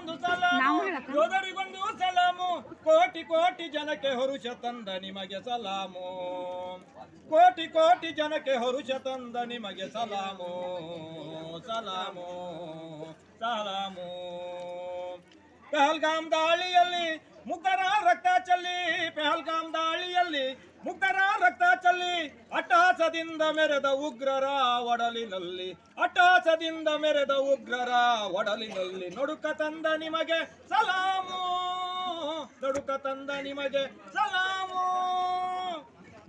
ಮೋದಿಗೊಂದು ಸಲಾಮು ಯೋಧರಿಗೊಂದು ಸಲಾಮು ಕೋಟಿ ಕೋಟಿ ಜನಕ್ಕೆ ಹರುಷ ತಂದ ನಿಮಗೆ ಸಲಾಮು ಕೋಟಿ ಕೋಟಿ ಜನಕ್ಕೆ ಹರುಷ ತಂದ ನಿಮಗೆ ಸಲಾಮು ಸಲಾಮು ಸಲಾಮು ಪಹಲ್ಗಾಮ್ ದಾಳಿಯಲ್ಲಿ ಮುಗ್ಧರ ರಕ್ತ ಚೆಲ್ಲಿ ಪಹಲ್ಗಾಮ್ ದಾಳಿಯಲ್ಲಿ ಮುಗ್ಧರ ರಕ್ತ ಚೆಲ್ಲಿ ಅಟ್ಟಹಾಸದಿಂದ ಮೆರೆದ ಉಗ್ರರ ಒಡಲಿನಲ್ಲಿ ಅಟ್ಟಹಾಸದಿಂದ ಮೆರೆದ ಉಗ್ರರ ಒಡಲಿನಲ್ಲಿ ನಡುಕ ತಂದ ನಿಮಗೆ ಸಲಾಮು ನಡುಕ ತಂದ ನಿಮಗೆ ಸಲಾಮು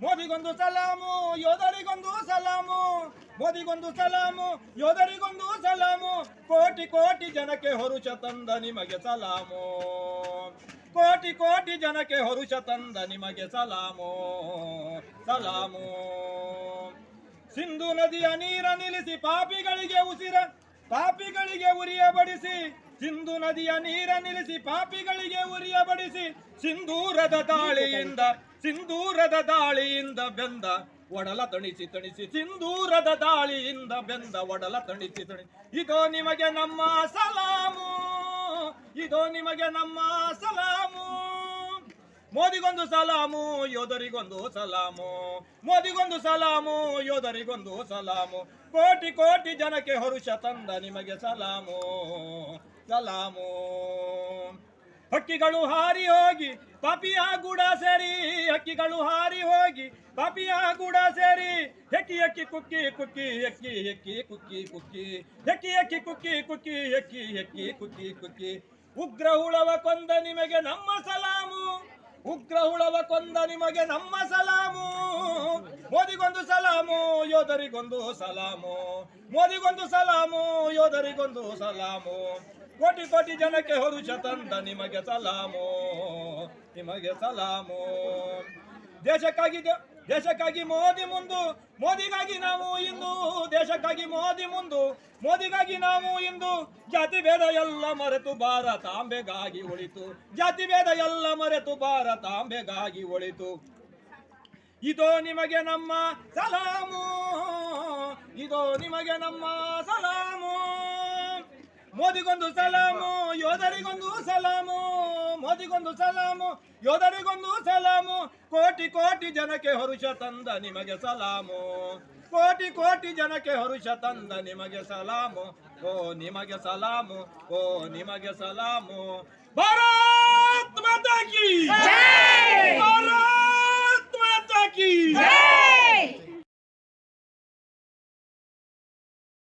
ಮೋದಿಗೊಂದು ಸಲಾಮು ಯೋಧರಿಗೊಂದು ಸಲಾಮು ಮೋದಿಗೊಂದು ಸಲಾಮು ಯೋಧರಿಗೊಂದು ಸಲಾಮು ಕೋಟಿ ಕೋಟಿ ಜನಕ್ಕೆ ಹರುಷ ತಂದ ನಿಮಗೆ ಸಲಾಮು ಕೋಟಿ ಕೋಟಿ ಜನಕ್ಕೆ ಹರುಷ ತಂದ ನಿಮಗೆ ಸಲಾಮು ಸಲಾಮು ಸಿಂಧು ನದಿಯ ನೀರ ನಿಲ್ಲಿಸಿ ಪಾಪಿಗಳಿಗೆ ಉರಿಯ ಬಡಿಸಿ ಸಿಂಧು ನದಿಯ ನೀರ ನಿಲ್ಲಿಸಿ ಪಾಪಿಗಳಿಗೆ ಉರಿಯ ಬಡಿಸಿ ಸಿಂಧೂರದ ದಾಳಿಯಿಂದ ಬೆಂದ ಒಡಲ ತಣಿಸಿ ಸಿಂಧೂರದ ದಾಳಿಯಿಂದ ಬೆಂದ ಒಡಲ ತಣಿಸಿ ಇದೋ ನಿಮಗೆ ನಮ್ಮ ಸಲಾಮು ಇದೋ ನಿಮಗೆ ನಮ್ಮ ಸಲಾಮು ಮೋದಿಗೊಂದು ಸಲಾಮು ಯೋಧರಿಗೊಂದು ಸಲಾಮು ಮೋದಿಗೊಂದು ಸಲಾಮು ಯೋಧರಿಗೊಂದು ಸಲಾಮು ಕೋಟಿ ಕೋಟಿ ಜನಕ್ಕೆ ಹರುಷ ತಂದ ನಿಮಗೆ ಸಲಾಮು ಸಲಾಮು ಹಕ್ಕಿಗಳು ಹಾರಿ ಹೋಗಿ ಪಾಪಿಯ ಗೂಡ ಸೇರಿ ಹಕ್ಕಿಗಳು ಹಾರಿ ಹೋಗಿ ಪಾಪಿಯ ಗೂಡ ಸೇರಿ ಹೆಕ್ಕಿ ಹೆಕ್ಕಿ ಕುಕ್ಕಿ ಕುಕ್ಕಿ ಹೆಕ್ಕಿ ಹೆಕ್ಕಿ ಕುಕ್ಕಿ ಕುಕ್ಕಿ ಹೆಕ್ಕಿ ಹೆಕ್ಕಿ ಕುಕ್ಕಿ ಕುಕ್ಕಿ ಹೆಕ್ಕಿ ಹೆಕ್ಕಿ ಕುಕ್ಕಿ ಕುಕ್ಕಿ ಉಗ್ರ ಹುಳವ ಕೊಂದ ನಿಮಗೆ ನಮ್ಮ ಸಲಾಮು ಉಗ್ರ ಹುಳವ ಕೊಂದ ನಿಮಗೆ ನಮ್ಮ ಸಲಾಮು ಮೋದಿಗೊಂದು ಸಲಾಮು ಯೋಧರಿಗೊಂದು ಸಲಾಮು ಮೋದಿಗೊಂದು ಸಲಾಮು ಯೋಧರಿಗೊಂದು ಸಲಾಮು ಕೋಟಿ ಕೋಟಿ ಜನಕ್ಕೆ ಹರುಷ ತಂದ ನಿಮಗೆ ಸಲಾಮು ನಿಮಗೆ ಸಲಾಮು ದೇಶಕ್ಕಾಗಿ ಮೋದಿ ಮುಂದು ಮೋದಿಗಾಗಿ ನಾವು ಇಂದು ದೇಶಕ್ಕಾಗಿ ಮೋದಿ ಮುಂದು ಮೋದಿಗಾಗಿ ನಾವು ಇಂದು ಜಾತಿ ಭೇದ ಎಲ್ಲ ಮರೆತು ಭಾರತಾಂಬೆಗಾಗಿ ಒಳಿತು ಜಾತಿ ಭೇದ ಎಲ್ಲ ಮರೆತು ಭಾರತಾಂಬೆಗಾಗಿ ಒಳಿತು ಇದೋ ನಿಮಗೆ ನಮ್ಮ ಸಲಾಮು ಇದೋ ನಿಮಗೆ ನಮ್ಮ ಸಲಾಮು ಮೋದಿಗೊಂದು ಸಲಾಮು ಯೋಧರಿಗೊಂದು ಸಲಾಮು ಮೋದಿಗೊಂದು ಸಲಾಮು ಯೋಧರಿಗೊಂದು ಸಲಾಮು ಕೋಟಿ ಕೋಟಿ ಜನಕ್ಕೆ ಹರುಷ ತಂದ ನಿಮಗೆ ಸಲಾಮು ಕೋಟಿ ಕೋಟಿ ಜನಕ್ಕೆ ಹರುಷ ತಂದ ನಿಮಗೆ ಸಲಾಮು ಓ ನಿಮಗೆ ಸಲಾಮು ಓ ನಿಮಗೆ ಸಲಾಮು ಭಾರತ್ ಮಾತಾ ಕಿ ಭಾರತ್ ಮಾತಾ ಕಿ